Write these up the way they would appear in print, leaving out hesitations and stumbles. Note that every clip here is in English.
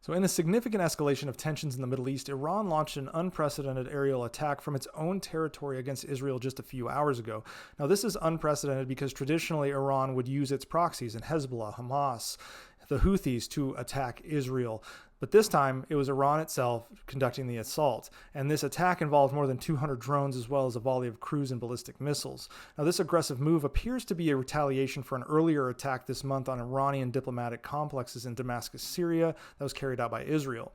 So, in a significant escalation of tensions in the Middle East, Iran launched an unprecedented aerial attack from its own territory against Israel just a few hours ago. Now, this is unprecedented because traditionally Iran would use its proxies in Hezbollah, Hamas, the Houthis to attack Israel. But this time, it was Iran itself conducting the assault. And this attack involved more than 200 drones as well as a volley of cruise and ballistic missiles. Now, this aggressive move appears to be a retaliation for an earlier attack this month on Iranian diplomatic complexes in Damascus, Syria, that was carried out by Israel.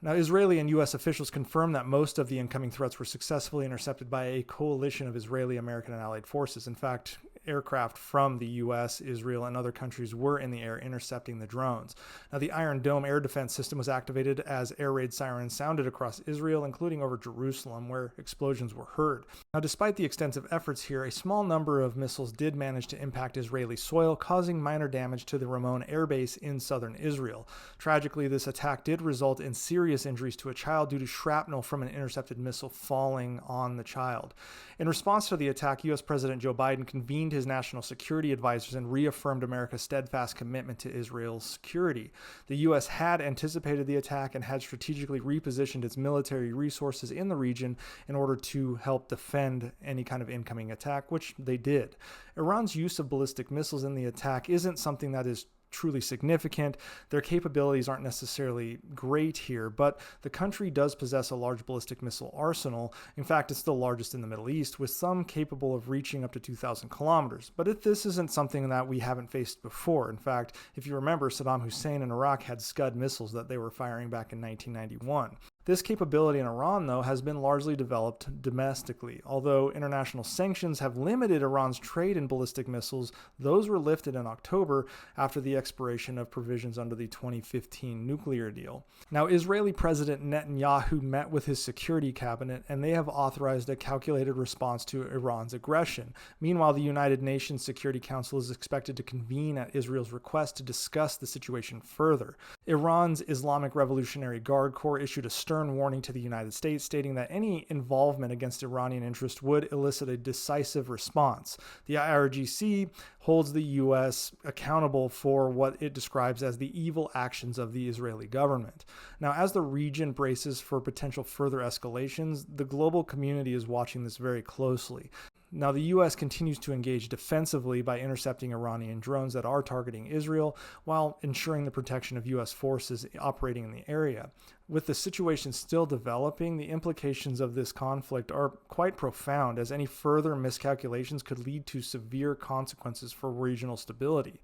Now, Israeli and U.S. officials confirmed that most of the incoming threats were successfully intercepted by a coalition of Israeli, American, and allied forces. In fact, aircraft from the U.S., Israel, and other countries were in the air intercepting the drones. Now, the Iron Dome air defense system was activated as air raid sirens sounded across Israel, including over Jerusalem, where explosions were heard. Now, despite the extensive efforts here, a small number of missiles did manage to impact Israeli soil, causing minor damage to the Ramon air base in southern Israel. Tragically, this attack did result in serious injuries to a child due to shrapnel from an intercepted missile falling on the child. In response to the attack, U.S. President Joe Biden convened his national security advisors and reaffirmed America's steadfast commitment to Israel's security. The U.S. had anticipated the attack and had strategically repositioned its military resources in the region in order to help defend any kind of incoming attack, which they did. Iran's use of ballistic missiles in the attack isn't something that is truly significant. Their capabilities aren't necessarily great here, but the country does possess a large ballistic missile arsenal. In fact, it's the largest in the Middle East, with some capable of reaching up to 2,000 kilometers. But this isn't something that we haven't faced before. In fact, if you remember, Saddam Hussein in Iraq had Scud missiles that they were firing back in 1991. This capability in Iran, though, has been largely developed domestically. Although international sanctions have limited Iran's trade in ballistic missiles, those were lifted in October after the expiration of provisions under the 2015 nuclear deal. Now, Israeli President Netanyahu met with his security cabinet, and they have authorized a calculated response to Iran's aggression. Meanwhile, the United Nations Security Council is expected to convene at Israel's request to discuss the situation further. Iran's Islamic Revolutionary Guard Corps issued a stern warning to the United States, stating that any involvement against Iranian interests would elicit a decisive response. The IRGC holds the U.S. accountable for what it describes as the evil actions of the Israeli government. Now, as the region braces for potential further escalations, the global community is watching this very closely. Now, the U.S. continues to engage defensively by intercepting Iranian drones that are targeting Israel while ensuring the protection of U.S. forces operating in the area. With the situation still developing, the implications of this conflict are quite profound, as any further miscalculations could lead to severe consequences for regional stability.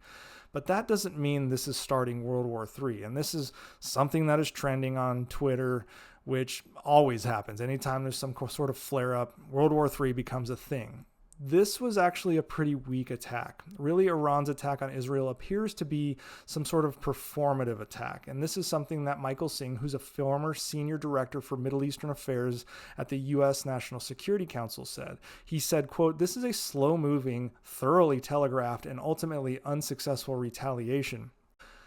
But that doesn't mean this is starting World War III, and this is something that is trending on Twitter, which always happens. Anytime there's some sort of flare-up, World War III becomes a thing. This was actually a pretty weak attack. Really, Iran's attack on Israel appears to be some sort of performative attack. And this is something that Michael Singh, who's a former senior director for Middle Eastern affairs at the U.S. National Security Council, said. He said, quote, "This is a slow-moving, thoroughly telegraphed, and ultimately unsuccessful retaliation.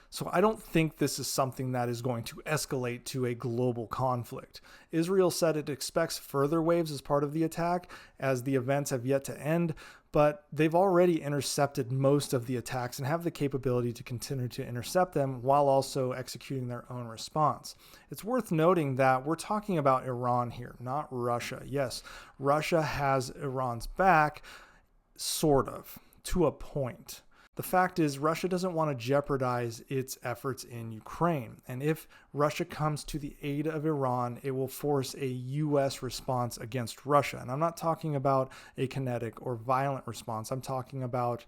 So I don't think this is something that is going to escalate to a global conflict." Israel said it expects further waves as part of the attack, as the events have yet to end, but they've already intercepted most of the attacks and have the capability to continue to intercept them while also executing their own response. It's worth noting that we're talking about Iran here, not Russia. Yes, Russia has Iran's back, sort of, to a point. The fact is, Russia doesn't want to jeopardize its efforts in Ukraine. And if Russia comes to the aid of Iran, it will force a U.S. response against Russia. And I'm not talking about a kinetic or violent response. I'm talking about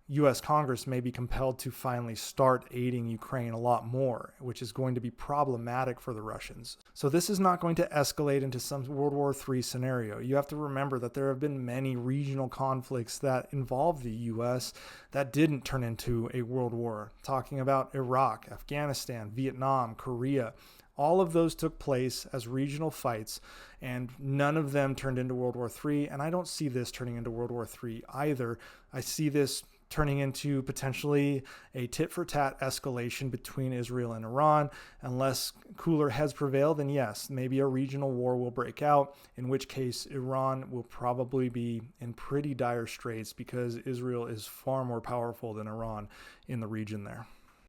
U.S. Congress may be compelled to finally start aiding Ukraine a lot more, which is going to be problematic for the Russians. So this is not going to escalate into some World War III scenario. You have to remember that there have been many regional conflicts that involve the U.S. that didn't turn into a world war. Talking about Iraq, Afghanistan, Vietnam, Korea. All of those took place as regional fights, and none of them turned into World War III, and I don't see this turning into World War III either. I see this turning into potentially a tit-for-tat escalation between Israel and Iran. Unless cooler heads prevail, then yes, maybe a regional war will break out, in which case Iran will probably be in pretty dire straits because Israel is far more powerful than Iran in the region there.